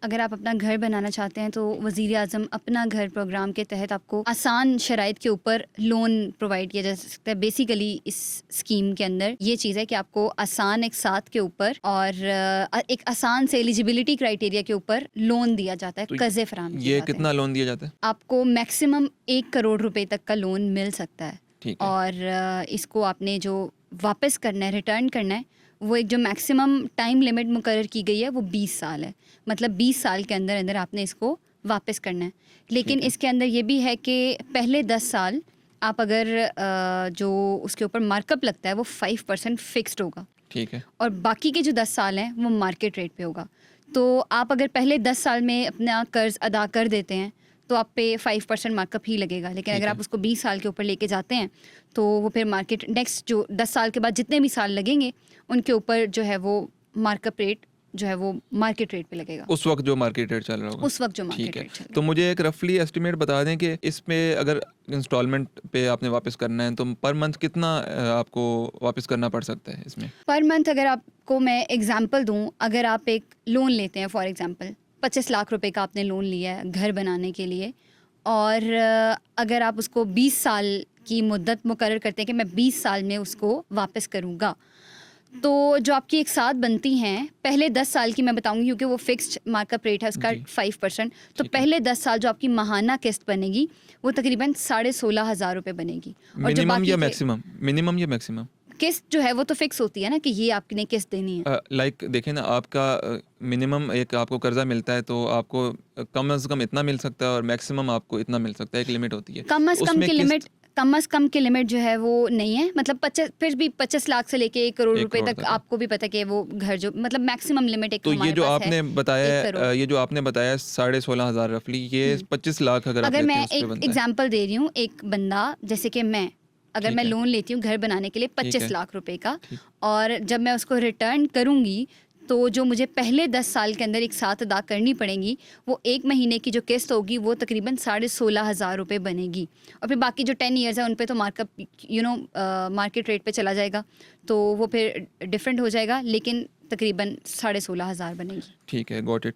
अगर आप अपना घर बनाना चाहते हैं तो वज़ीर आज़म अपना घर प्रोग्राम के तहत आपको आसान शराइत के ऊपर लोन प्रोवाइड किया जा सकता है। बेसिकली इस स्कीम के अंदर ये चीज़ है कि आपको आसान एक साथ के ऊपर और एक आसान से एलिजिबिलिटी क्राइटेरिया के ऊपर लोन दिया जाता है, तो कर्ज़े फराहम किए ये जाते हैं। कितना लोन दिया जाता है? आपको मैक्सिमम 1 करोड़ रुपए तक का लोन मिल सकता है। ठीक है। और इसको आपने जो वापस करना है, रिटर्न करना है, वो एक जो मैक्सिमम टाइम लिमिट मुकर्रर की गई है वो 20 साल है। मतलब 20 साल के अंदर अंदर आपने इसको वापस करना है। लेकिन ठीक है। इसके अंदर ये भी है कि पहले 10 साल आप अगर जो उसके ऊपर मार्कअप लगता है वो 5% फिक्स्ड होगा ठीक है। और बाकी के जो 10 साल हैं वो मार्केट रेट पे होगा। तो आप अगर पहले 10 साल में अपना कर्ज अदा कर देते हैं तो आप पे 5% मार्कअप ही लगेगा। लेकिन ठीक अगर है। आप उसको 20 साल के ऊपर लेके जाते हैं तो वो फिर मार्केट नेक्स्ट जो 10 साल के बाद जितने भी साल लगेंगे उनके ऊपर जो है वो मार्कअप रेट जो है वो मार्केट रेट पे लगेगा, उस वक्त जो मार्केट रेट चल रहा होगा। उस वक्त जो ठीक मार्केट है। रेट चल रहा तो मुझे एक रफली एस्टिमेट बता दें कि इसमें अगर इंस्टॉलमेंट पे आपने वापस करना है तो पर मंथ कितना आपको वापस करना पड़ सकता है इसमें? पर मंथ अगर आपको मैं एग्जांपल दूं, अगर आप एक लोन लेते हैं फॉर एग्जांपल 25 लाख रुपए का आपने लोन लिया है घर बनाने के लिए और अगर आप उसको 20 साल की मुद्दत मुकर्रर करते हैं कि मैं 20 साल में उसको वापस करूँगा, तो जो आपकी एक साथ बनती हैं पहले 10 साल की मैं बताऊंगी क्योंकि वो फिक्स्ड मार्कअप रेट है उसका जी। 5%। तो ठीक है। पहले 10 साल जो आपकी माहाना किस्त बनेगी वो तकरीबन 16,500 रुपए बनेगी। और जो मिनिमम बाकी या के मैक्सिमम? मिनिमम या मैक्सिमम? किस्त जो है वो तो फिक्स होती है ना कि ये आपने किस्त देनी है। लाइक देखें ना, आपका मिनिमम एक आपको कर्जा मिलता है तो आपको कम से कम इतना मिल सकता है और मैक्सिमम आपको इतना मिल सकता है, एक लिमिट होती है। कम तो अज़ कम उसमें की किस्त लिमिट कम अज़ कम की लिमिट जो है वो नहीं है। मतलब 50 फिर भी 25 लाख से लेके 1 करोड़ 1 रुपए करोड़ तक तक है। आपको भी पता है कि वो घर जो मतलब मैक्सिमम लिमिट एक तो ये हमारे जो पास है आपने बताया 1 है, करोड़। ये जो आपने बताया 16,500 रफली, ये 25 लाख अगर आप अगर लेते मैं हैं उस पे एक बनता है। एग्जांपल दे रही हूँ, एक बंदा जैसे कि मैं अगर ठीक मैं है। लोन लेती हूँ घर बनाने के लिए ठीक 25 है। लाख रुपए का ठीक। और जब मैं उसको रिटर्न करूँगी तो जो मुझे पहले 10 साल के अंदर एक साथ अदा करनी पड़ेगी वो 1 महीने की जो किस्त होगी वो तकरीबन 16,500 रुपये बनेगी। और फिर बाकी जो 10 ईयर्स है उन पे तो मार्कअप मार्केट रेट पे चला जाएगा तो वो फिर डिफरेंट हो जाएगा, लेकिन तकरीबन 16,500 बनेगी। ठीक है, गॉट इट।